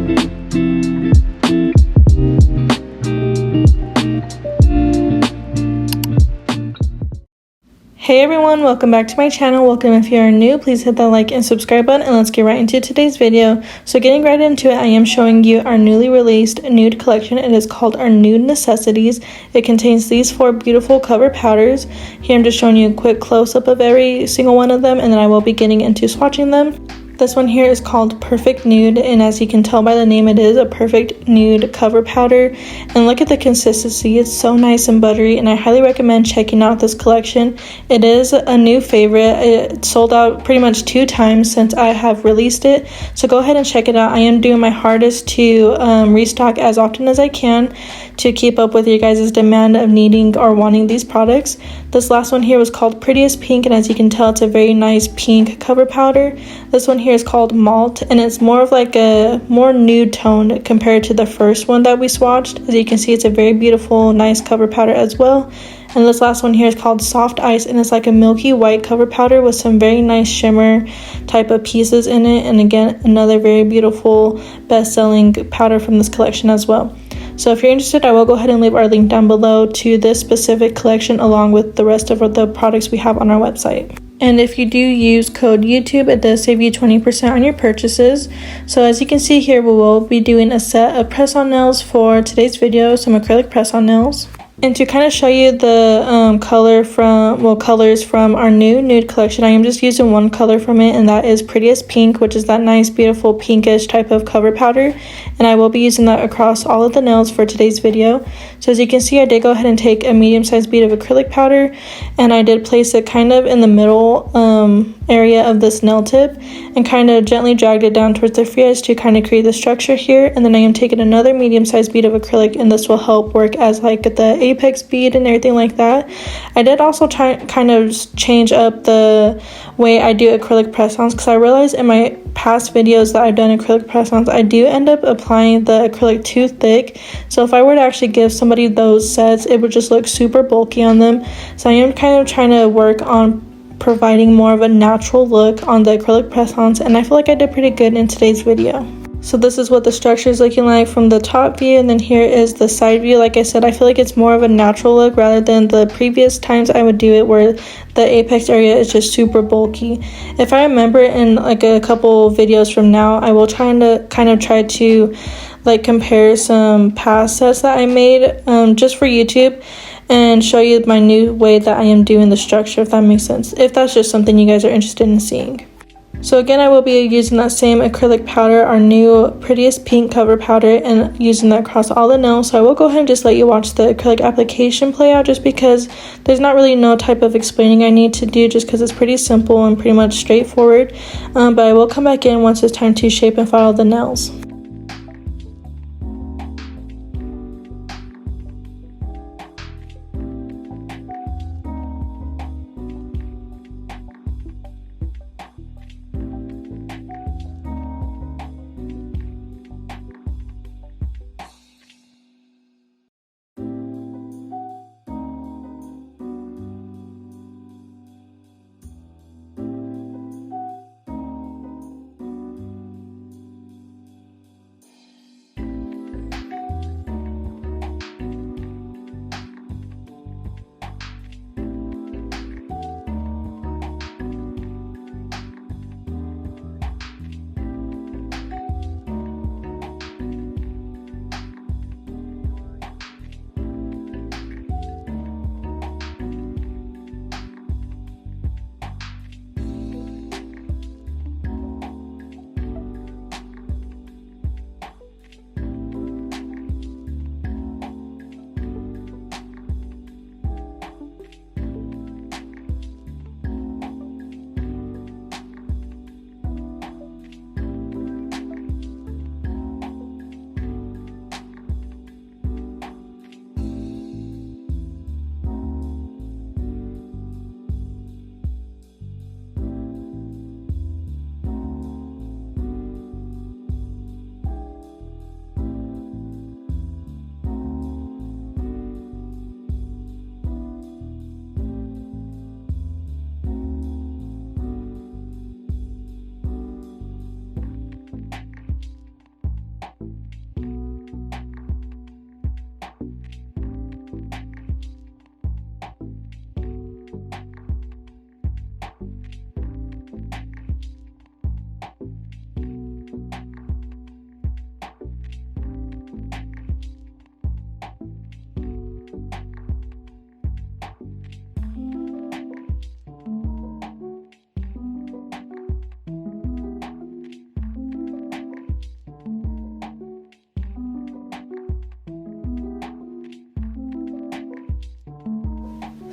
Hey everyone, welcome back to my channel. Welcome if you are new, please hit that like and subscribe button, and let's get right into today's video. So getting right into it, I am showing you our newly released nude collection. It is called our Nude Necessities. It contains these 4 beautiful cover powders. Here I'm just showing you a quick close-up of every single one of them, and then I will be getting into swatching them. This one here is called Perfect Nude, and as you can tell by the name, it is a perfect nude cover powder. And look at the consistency, it's so nice and buttery, and I highly recommend checking out this collection. It is a new favorite. It sold out pretty much 2 times since I have released it, so go ahead and check it out. I am doing my hardest to restock as often as I can to keep up with your guys' demand of needing or wanting these products. This last one here was called Prettiest Pink, and as you can tell, it's a very nice pink cover powder. This one here is called Malt, and it's more of like a more nude tone compared to the first one that we swatched. As you can see, it's a very beautiful, nice cover powder as well. And this last one here is called Soft Ice, and it's like a milky white cover powder with some very nice shimmer type of pieces in it. And again, another very beautiful best-selling powder from this collection as well. So if you're interested, I will go ahead and leave our link down below to this specific collection along with the rest of the products we have on our website. And if you do use code YouTube, it does save you 20% on your purchases. So as you can see here, we will be doing a set of press-on nails for today's video, some acrylic press-on nails. And to kind of show you the colors from our new nude collection, I am just using one color from it, and that is Prettiest Pink, which is that nice, beautiful pinkish type of cover powder. And I will be using that across all of the nails for today's video. So as you can see, I did go ahead and take a medium-sized bead of acrylic powder, and I did place it kind of in the middle area of this nail tip, and kind of gently dragged it down towards the free edge to kind of create the structure here. And then I am taking another medium-sized bead of acrylic, and this will help work as like the apex bead and everything like that. I did also kind of change up the way I do acrylic press-ons, because I realized in my past videos that I've done acrylic press-ons, I do end up applying the acrylic too thick. So if I were to actually give somebody those sets, it would just look super bulky on them. So I am kind of trying to work on providing more of a natural look on the acrylic press-ons, and I feel like I did pretty good in today's video. So this is what the structure is looking like from the top view, and then here is the side view. Like I said, I feel like it's more of a natural look rather than the previous times I would do it where the apex area is just super bulky. If I remember in like a couple videos from now, I will try to like compare some past sets that I made just for YouTube and show you my new way that I am doing the structure, if that makes sense, if that's just something you guys are interested in seeing. So again, I will be using that same acrylic powder, our new Prettiest Pink cover powder, and using that across all the nails. So I will go ahead and just let you watch the acrylic application play out, just because there's not really no type of explaining I need to do, just because it's pretty simple and pretty much straightforward. But I will come back in once it's time to shape and file the nails.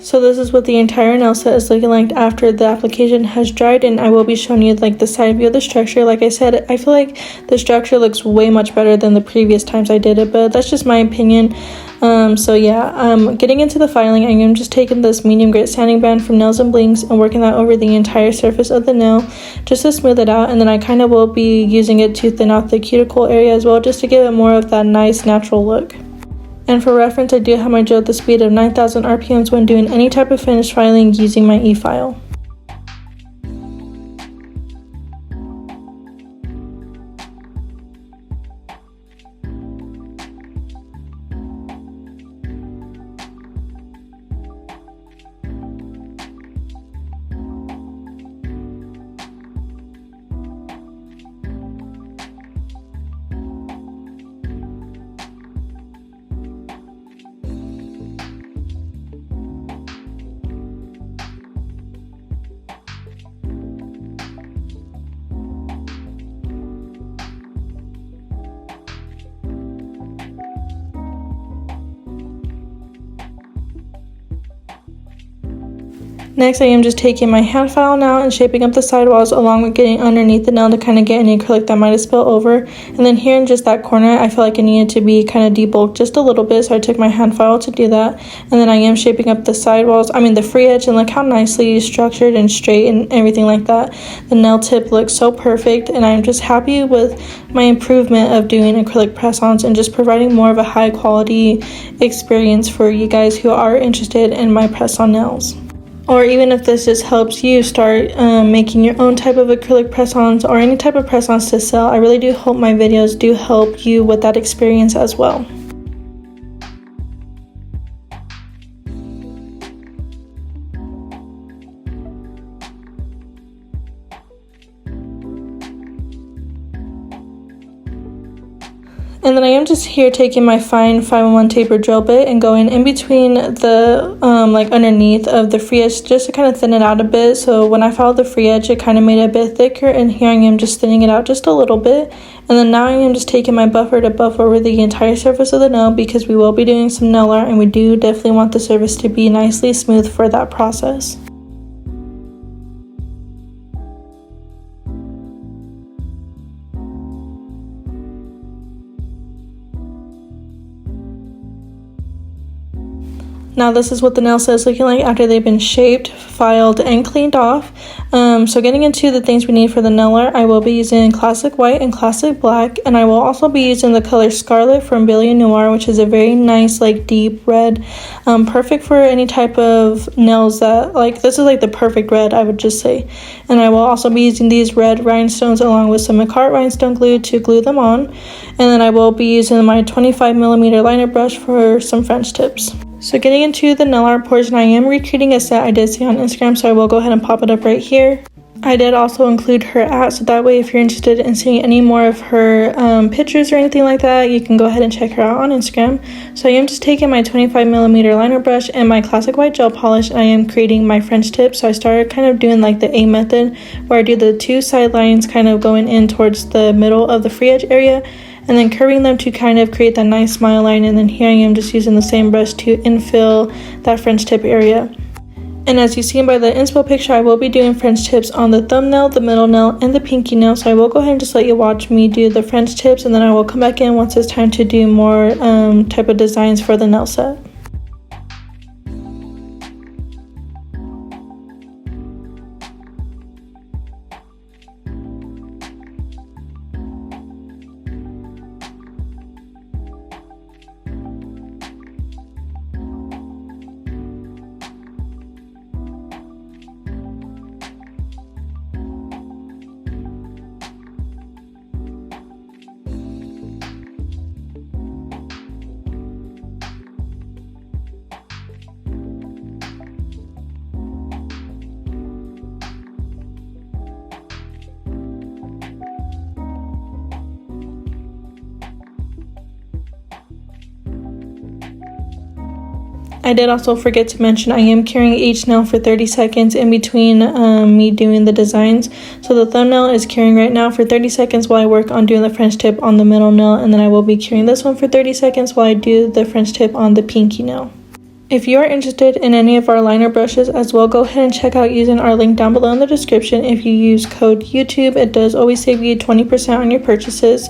So this is what the entire nail set is looking like after the application has dried, and I will be showing you like the side view of the structure. Like I said, I feel like the structure looks way much better than the previous times I did it, but that's just my opinion. So yeah, getting into the filing, I am just taking this medium grit sanding band from Nails and Blings and working that over the entire surface of the nail just to smooth it out, and then I kind of will be using it to thin out the cuticle area as well, just to give it more of that nice natural look. And for reference, I do have my gel at the speed of 9,000 RPMs when doing any type of finish filing using my e-file. Next, I am just taking my hand file now and shaping up the sidewalls along with getting underneath the nail to kind of get any acrylic that might have spilled over. And then here in just that corner, I feel like it needed to be kind of debulked just a little bit, so I took my hand file to do that. And then I am shaping up the sidewalls, the free edge, and look how nicely structured and straight and everything like that. The nail tip looks so perfect, and I'm just happy with my improvement of doing acrylic press-ons and just providing more of a high quality experience for you guys who are interested in my press-on nails. Or even if this just helps you start making your own type of acrylic press-ons or any type of press-ons to sell, I really do hope my videos do help you with that experience as well. And then I am just here taking my fine 5-in-1 taper drill bit and going in between the underneath of the free edge just to kind of thin it out a bit. So when I followed the free edge, it kind of made it a bit thicker, and here I am just thinning it out just a little bit. And then now I am just taking my buffer to buff over the entire surface of the nail, because we will be doing some nail art and we do definitely want the surface to be nicely smooth for that process. Now this is what the nail set is looking like after they've been shaped, filed, and cleaned off. So getting into the things we need for the nail art, I will be using classic white and classic black, and I will also be using the color Scarlet from Brilliant Noir, which is a very nice deep red, perfect for any type of nails that this is the perfect red, I would just say. And I will also be using these red rhinestones along with some McCart rhinestone glue to glue them on, and then I will be using my 25mm liner brush for some French tips. So getting into the nail art portion, I am recreating a set I did see on Instagram, so I will go ahead and pop it up right here. I did also include her at, so that way if you're interested in seeing any more of her pictures or anything like that, you can go ahead and check her out on Instagram. So I am just taking my 25mm liner brush and my classic white gel polish, and I am creating my French tip. So I started kind of doing the A method, where I do the two side lines kind of going in towards the middle of the free edge area, and then curving them to kind of create that nice smile line. And then here I am just using the same brush to infill that French tip area. And as you see by the inspo picture, I will be doing French tips on the thumbnail, the middle nail, and the pinky nail. So I will go ahead and just let you watch me do the French tips, and then I will come back in once it's time to do more type of designs for the nail set. I did also forget to mention I am curing each nail for 30 seconds in between me doing the designs. So the thumbnail is curing right now for 30 seconds while I work on doing the French tip on the middle nail, and then I will be curing this one for 30 seconds while I do the French tip on the pinky nail. If you are interested in any of our liner brushes as well, go ahead and check out using our link down below in the description. If you use code YouTube, it does always save you 20% on your purchases.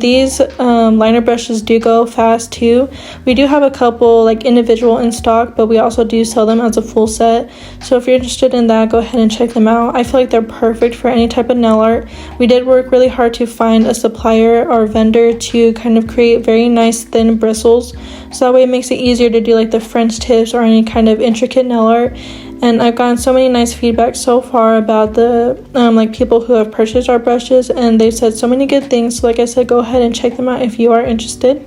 These liner brushes do go fast too. We do have a couple like individual in stock, but we also do sell them as a full set. So if you're interested in that, go ahead and check them out. I feel like they're perfect for any type of nail art. We did work really hard to find a supplier or vendor to kind of create very nice thin bristles, so that way it makes it easier to do like the French tips or any kind of intricate nail art. And I've gotten so many nice feedback so far about the like people who have purchased our brushes, and they've said so many good things. So like I said, go ahead and check them out if you are interested.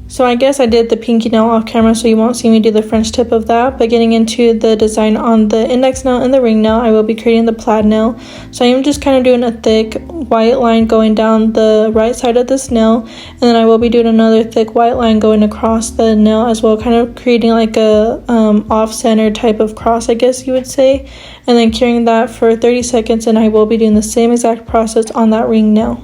So I guess I did the pinky nail off camera, so you won't see me do the French tip of that. But getting into the design on the index nail and the ring nail, I will be creating the plaid nail. So I am just kind of doing a thick white line going down the right side of this nail, and then I will be doing another thick white line going across the nail as well, kind of creating like a off-center type of cross, I guess you would say, and then curing that for 30 seconds, and I will be doing the same exact process on that ring nail.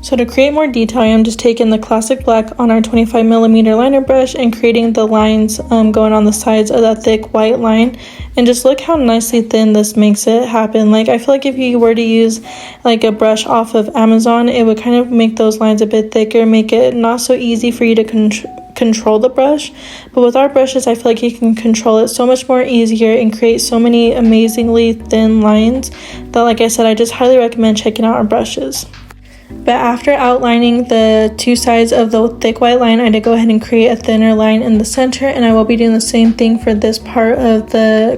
So to create more detail, I am just taking the classic black on our 25mm liner brush and creating the lines going on the sides of that thick white line. And just look how nicely thin this makes it happen. Like, I feel like if you were to use like a brush off of Amazon, it would kind of make those lines a bit thicker, make it not so easy for you to control the brush. But with our brushes, I feel like you can control it so much more easier and create so many amazingly thin lines that, like I said, I just highly recommend checking out our brushes. But after outlining the two sides of the thick white line, I did go ahead and create a thinner line in the center, and I will be doing the same thing for this part of the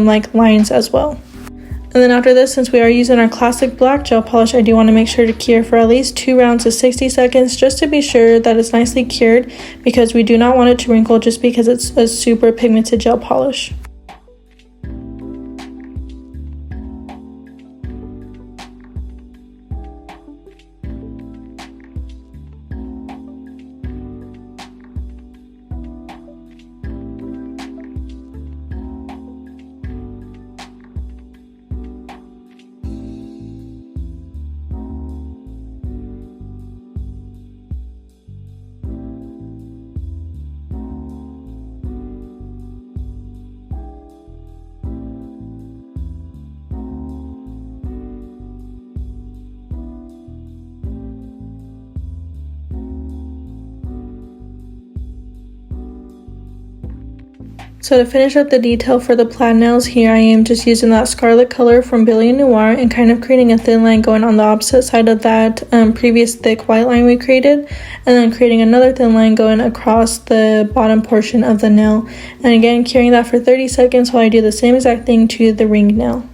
like lines as well. And then after this, since we are using our classic black gel polish, I do want to make sure to cure for at least 2 rounds of 60 seconds just to be sure that it's nicely cured, because we do not want it to wrinkle just because it's a super pigmented gel polish. So to finish up the detail for the plaid nails here, I am just using that scarlet color from Brilliant Noir and kind of creating a thin line going on the opposite side of that previous thick white line we created, and then creating another thin line going across the bottom portion of the nail, and again curing that for 30 seconds while I do the same exact thing to the ring nail.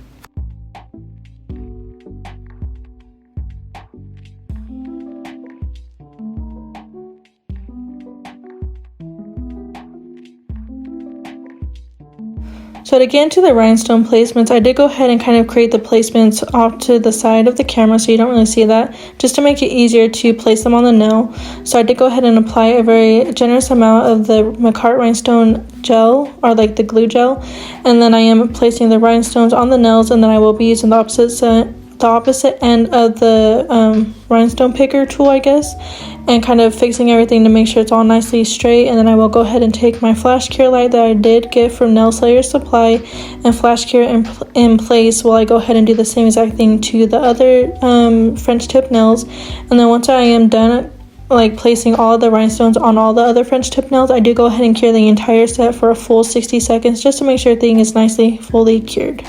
So to get into the rhinestone placements, I did go ahead and kind of create the placements off to the side of the camera so you don't really see that, just to make it easier to place them on the nail. So I did go ahead and apply a very generous amount of the McCart rhinestone gel, or like the glue gel, and then I am placing the rhinestones on the nails, and then I will be using the opposite end of the rhinestone picker tool, I guess, and kind of fixing everything to make sure it's all nicely straight. And then I will go ahead and take my flash cure light that I did get from Nail Slayer Supply and flash cure in place while I go ahead and do the same exact thing to the other French tip nails. And then once I am done like placing all the rhinestones on all the other French tip nails, I do go ahead and cure the entire set for a full 60 seconds just to make sure everything is nicely fully cured.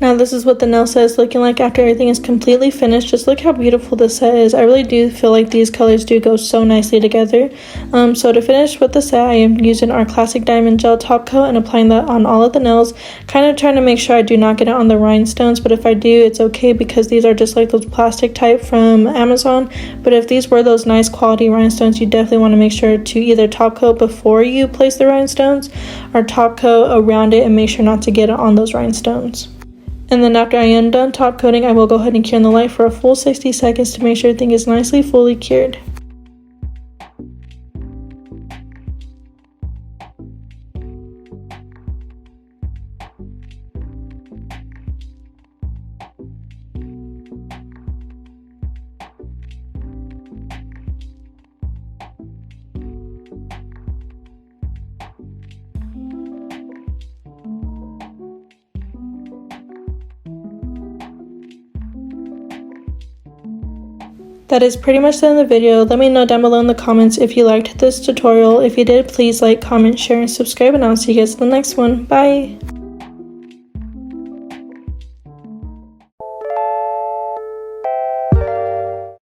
Now this is what the nail set is looking like after everything is completely finished. Just look how beautiful this set is. I really do feel like these colors do go so nicely together. So to finish with the set, I am using our classic diamond gel top coat and applying that on all of the nails. Kind of trying to make sure I do not get it on the rhinestones, but if I do, it's okay because these are just like those plastic type from Amazon. But if these were those nice quality rhinestones, you definitely want to make sure to either top coat before you place the rhinestones or top coat around it and make sure not to get it on those rhinestones. And then after I am done top coating, I will go ahead and cure in the light for a full 60 seconds to make sure everything is nicely fully cured. That is pretty much the end of the video. Let me know down below in the comments if you liked this tutorial. If you did, please like, comment, share, and subscribe, and I'll see you guys in the next one. Bye!